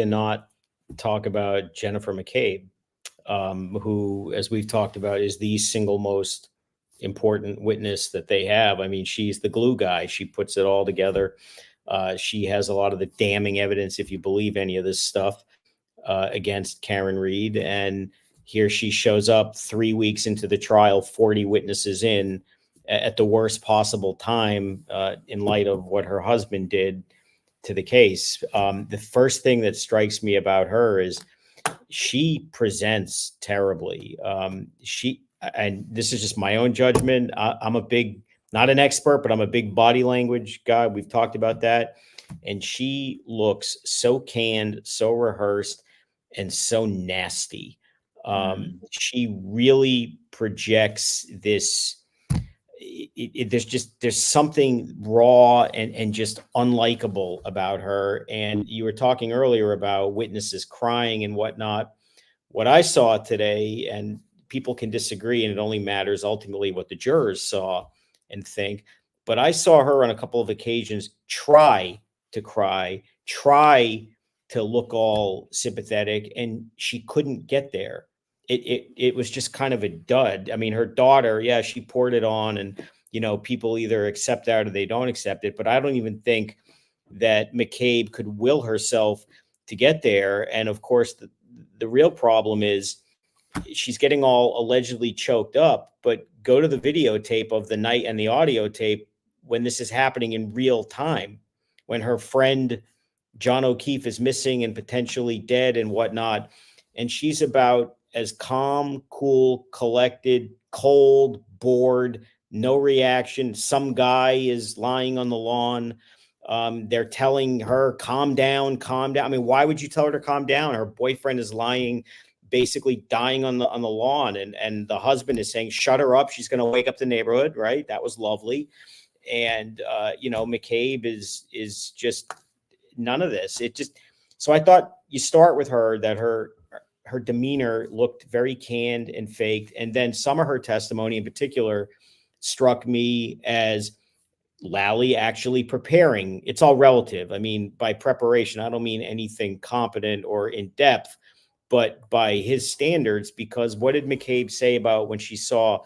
cannot talk about Jennifer McCabe, who, as we've talked about, is the single most important witness that they have. I mean, she's the glue guy. She puts it all together. She has a lot of the damning evidence, if you believe any of this stuff, against Karen Reed. And here she shows up 3 weeks into the trial, 40 witnesses in, at the worst possible time, in light of what her husband did to the case. The first thing that strikes me about her is she presents terribly. And this is just my own judgment. I'm a big, not an expert, but I'm a big body language guy. We've talked about that. And she looks so canned, so rehearsed, and so nasty. She really projects this. There's something raw and just unlikable about her. And you were talking earlier about witnesses crying and whatnot. What I saw today, and people can disagree, and it only matters ultimately what the jurors saw and think. But I saw her on a couple of occasions try to cry, try to look all sympathetic, and she couldn't get there. It was just kind of a dud. I mean, her daughter, yeah, she poured it on, and people either accept that or they don't accept it. But I don't even think that McCabe could will herself to get there. And of course, the real problem is she's getting all allegedly choked up. But go to the videotape of the night and the audio tape when this is happening in real time, when her friend John O'Keefe is missing and potentially dead and whatnot. And she's about as calm, cool, collected, cold, bored, no reaction. Some guy is lying on the lawn. They're telling her, calm down, calm down. I mean, why would you tell her to calm down? Her boyfriend is lying, basically dying on the lawn. And the husband is saying, shut her up. She's going to wake up the neighborhood. Right. That was lovely. And, McCabe is just none of this. So I thought you start with her, that her demeanor looked very canned and faked. And then some of her testimony in particular struck me as Lally actually preparing. It's all relative. I mean, by preparation, I don't mean anything competent or in depth, but by his standards, because what did McCabe say about when she saw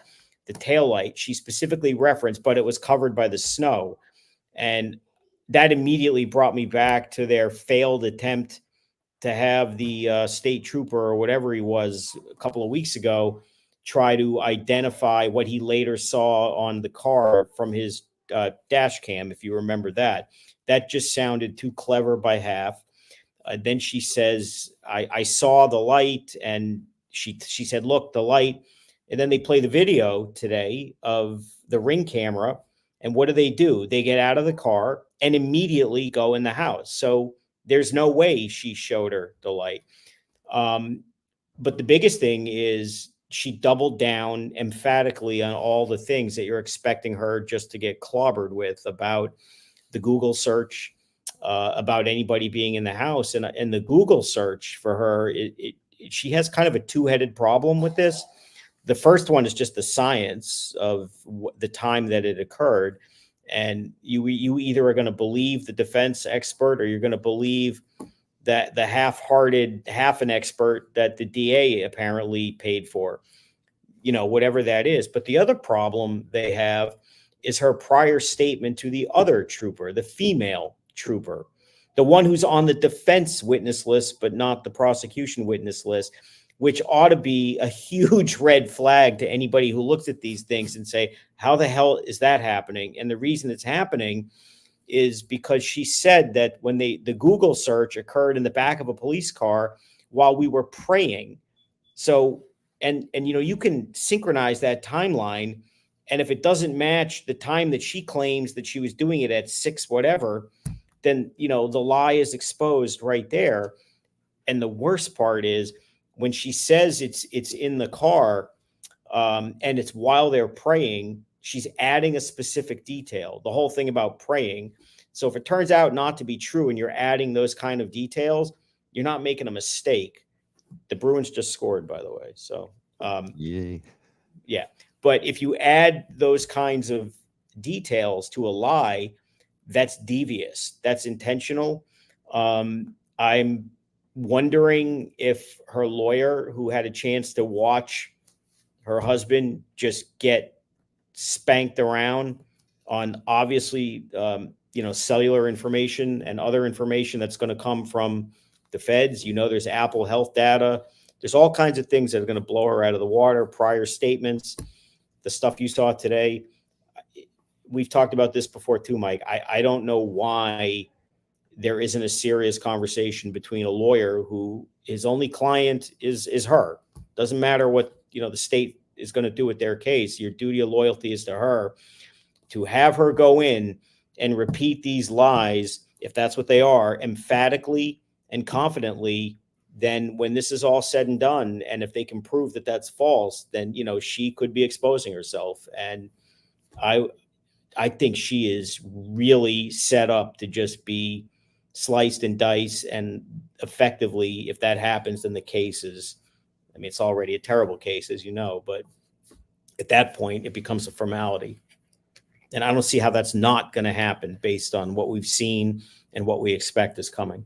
the taillight? She specifically referenced, but it was covered by the snow. And that immediately brought me back to their failed attempt to have the state trooper or whatever he was a couple of weeks ago try to identify what he later saw on the car from his dash cam, if you remember that. That just sounded too clever by half. Then she says, I saw the light, and she said, look, the light. And then they play the video today of the Ring camera. And what do? They get out of the car and immediately go in the house. So there's no way she showed her the light. But the biggest thing is she doubled down emphatically on all the things that you're expecting her just to get clobbered with about the Google search, about anybody being in the house. And the Google search for her, she has kind of a two-headed problem with this. The first one is just the science of the time that it occurred. And you either are going to believe the defense expert, or you're going to believe that the half-hearted, half an expert that the DA apparently paid for, whatever that is. But the other problem they have is her prior statement to the other trooper, the female trooper, the one who's on the defense witness list, but not the prosecution witness list, which ought to be a huge red flag to anybody who looks at these things and say, how the hell is that happening? And the reason it's happening is because she said that when the Google search occurred in the back of a police car while we were praying. So, and you can synchronize that timeline. And if it doesn't match the time that she claims that she was doing it at 6, whatever, then, the lie is exposed right there. And the worst part is, when she says it's in the car, and it's while they're praying, she's adding a specific detail, the whole thing about praying. So if it turns out not to be true and you're adding those kind of details, you're not making a mistake. The Bruins just scored, by the way. So, yay. Yeah. But if you add those kinds of details to a lie, that's devious. That's intentional. I'm wondering if her lawyer, who had a chance to watch her husband just get spanked around on obviously, cellular information and other information that's going to come from the feds. There's Apple Health data. There's all kinds of things that are going to blow her out of the water, prior statements, the stuff you saw today. We've talked about this before too, Mike. I don't know why there isn't a serious conversation between a lawyer who his only client is her. Doesn't matter what, the state is going to do with their case. Your duty of loyalty is to her. To have her go in and repeat these lies, if that's what they are, emphatically and confidently, then when this is all said and done, and if they can prove that that's false, then, she could be exposing herself. And I think she is really set up to just be sliced and diced. And effectively, if that happens, then the case is, it's already a terrible case, as you know, but at that point, it becomes a formality. And I don't see how that's not going to happen based on what we've seen and what we expect is coming.